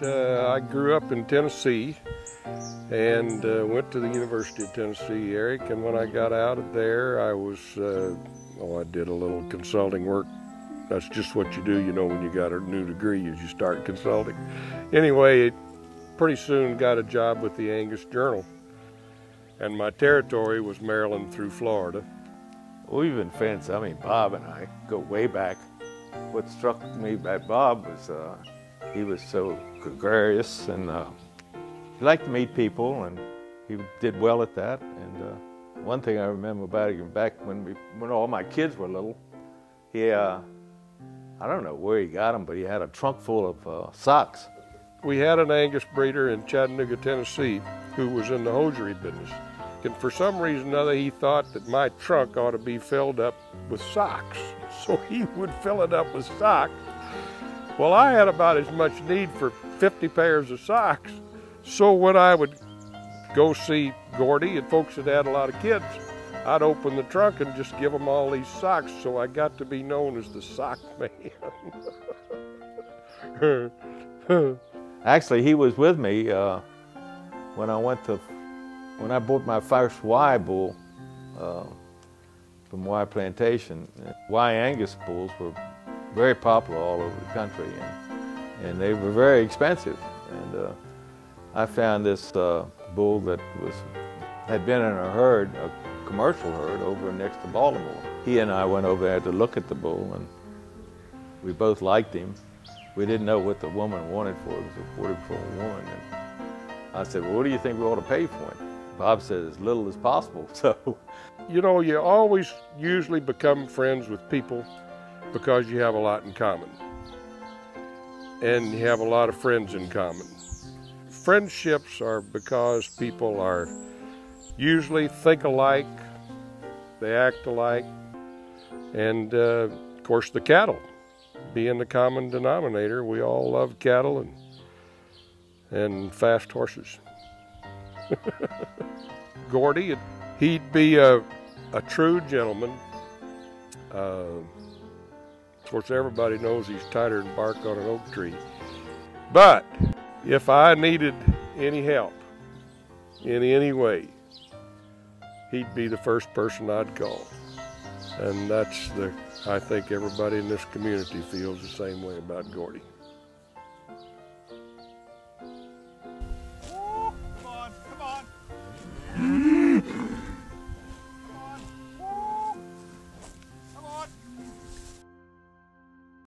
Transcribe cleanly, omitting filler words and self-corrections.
I grew up in Tennessee and went to the University of Tennessee, Eric, and when I got out of there, I was, I did a little consulting work. That's just what you do, you know, when you got a new degree, is you start consulting. Anyway, pretty soon got a job with the Angus Journal, and my territory was Maryland through Florida. We've been friends. I mean, Bob and I go way back. What struck me by Bob was he was so gregarious, and he liked to meet people, and he did well at that. And one thing I remember about him back when all my kids were little, he I don't know where he got them, but he had a trunk full of socks. We had an Angus breeder in Chattanooga, Tennessee, who was in the hosiery business. And for some reason or other, he thought that my trunk ought to be filled up with socks. So he would fill it up with socks. Well, I had about as much need for 50 pairs of socks. So when I would go see Gordy and folks that had a lot of kids, I'd open the trunk and just give them all these socks. So I got to be known as the sock man. Actually, he was with me when I bought my first Y bull from Y Plantation. Y Angus bulls were very popular all over the country, and they were very expensive. And I found this bull that had been in a herd, a commercial herd, over next to Baltimore. He and I went over there to look at the bull, and we both liked him. We didn't know what the woman wanted for it. It was a 44 woman. And I said, well, what do you think we ought to pay for him? Bob said as little as possible. So, you know, you always usually become friends with people because you have a lot in common. And you have a lot of friends in common. Friendships are because people are usually think alike, they act alike, and of course the cattle. Being the common denominator, we all love cattle and fast horses. Gordy, he'd be a true gentleman. Of course, everybody knows he's tighter than bark on an oak tree. But if I needed any help in any way, he'd be the first person I'd call. And I think everybody in this community feels the same way about Gordy.